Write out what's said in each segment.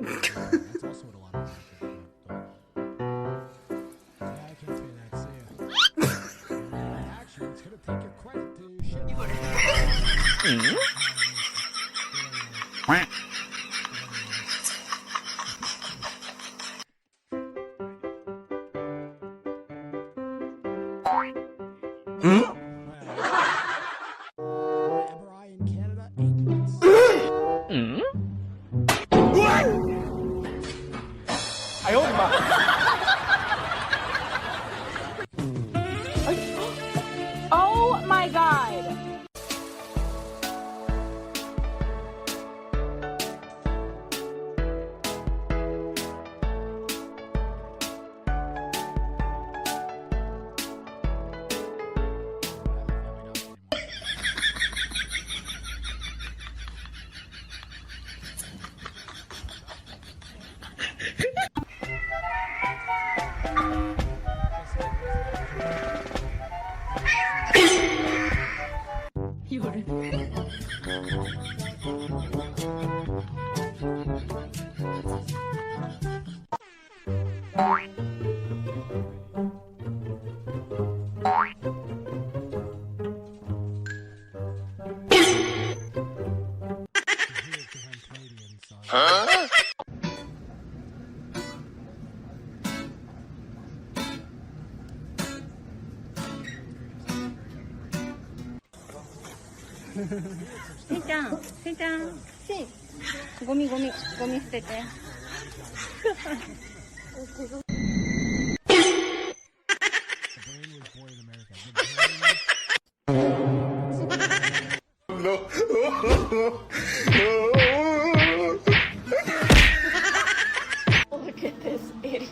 That's also what a lot of people do. Yeah, I can't pay that. See ya. Actually, it's gonna take your credit to shit. MRI in Canada, 8 months. Oh my god! Huh? Sit down, sit down, sit. ゴミ捨てて。Look at this idiot.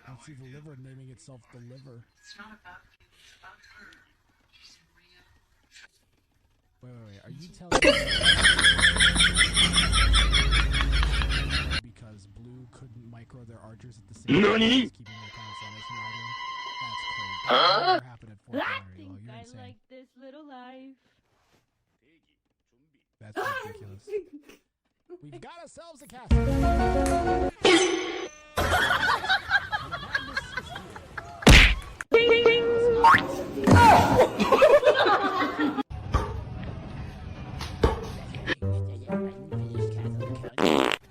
I see the liver naming itself the liver. It's not about you, it's about her. She's Maria. Wait. Are you telling me because Blue couldn't micro their archers at the same time? Keeping their constellation idle? That's crazy. That never happened at Fort I Lauderdale. think You're I insane. like this little life. That's ridiculous. We've got ourselves a castle.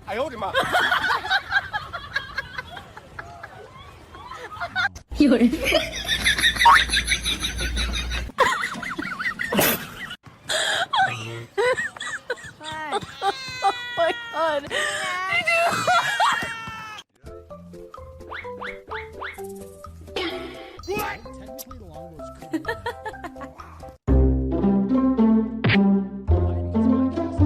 I owed him up. Oh my god. Technically, the longbows could be. Also known as like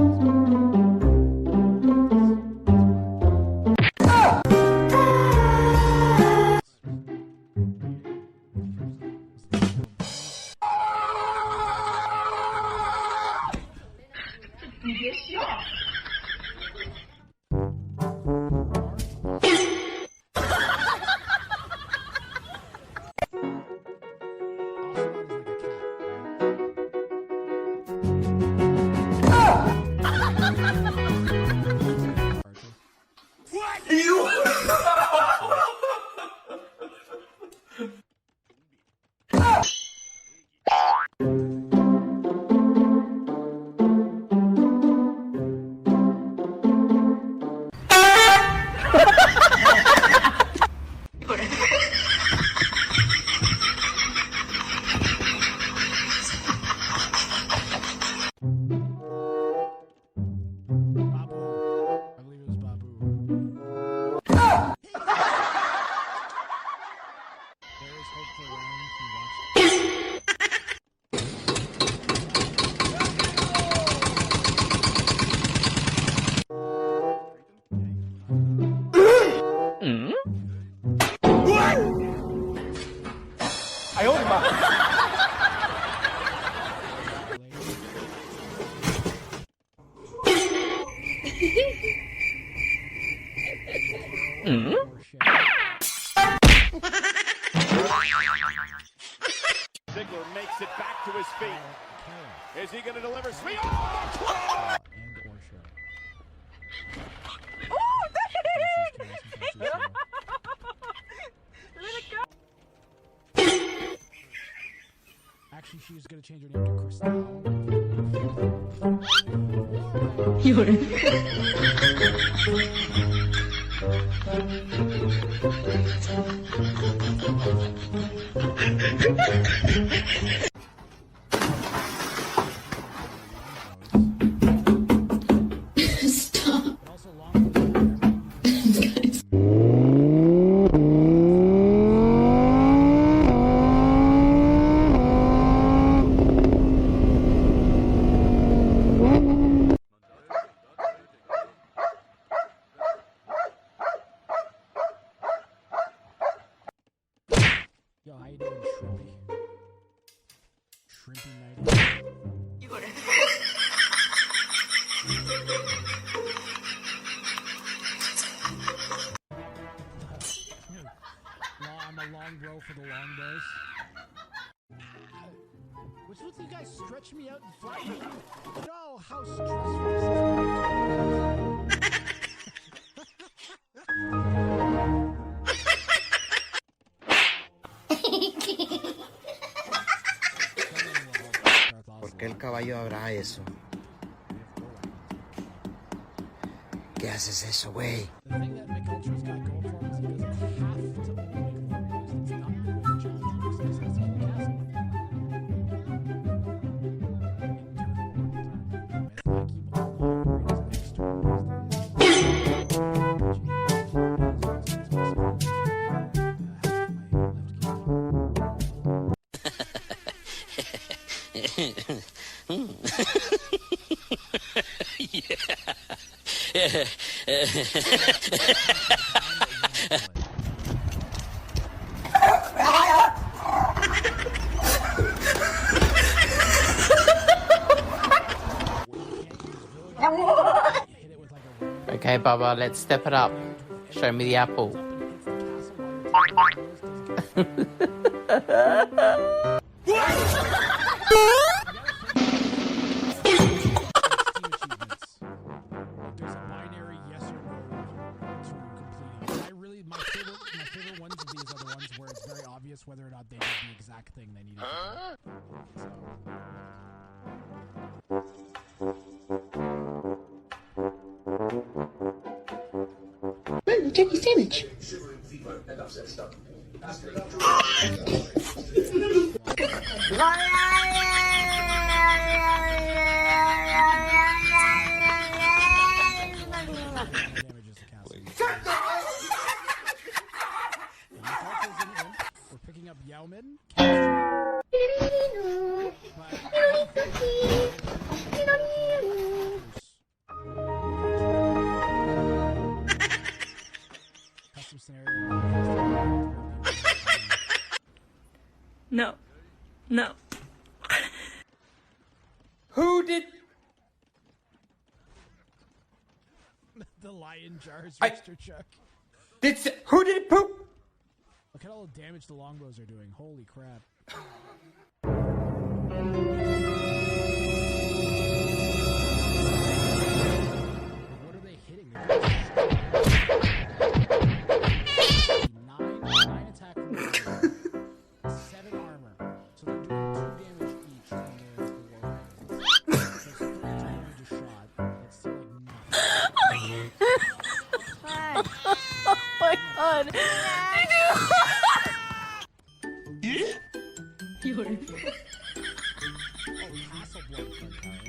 Ziggler makes it back to his feet. Is he going to deliver? Sweet. And or Actually, she's gonna change her name to Crystal. Stop. Also long. Yo, how you doing, Shrimpy? Shrimpy nighty. I'm a long bro for the long bros. Which ones you guys stretch me out and fly me? You know how stressful this is. ¿Por qué el caballo hará eso? ¿Qué haces eso, güey? The thing that McUltra's got going for him is he doesn't have to only make Warriors. It's not really a challenge for success in the castle. I keep all my Warriors next Okay, Bubba, let's step it up. Show me the apple. There's a binary yes or no to completing. My favorite ones of these are the ones where it's very obvious whether or not they did the exact thing they needed to do. Check your sandwich. Damages the castle. We're picking up Yaumin. Custom scenario. No. No. Who did... The lion jars, Mr. Chuck. Who did it poop? Look at all the damage the longbows are doing. Holy crap. What are they hitting? Nine attack, 7 armor. So they're doing 2 damage each on the war weapons. So it's 3 damage a shot. That's still like nothing. Oh my god. Oh, Castle Blood.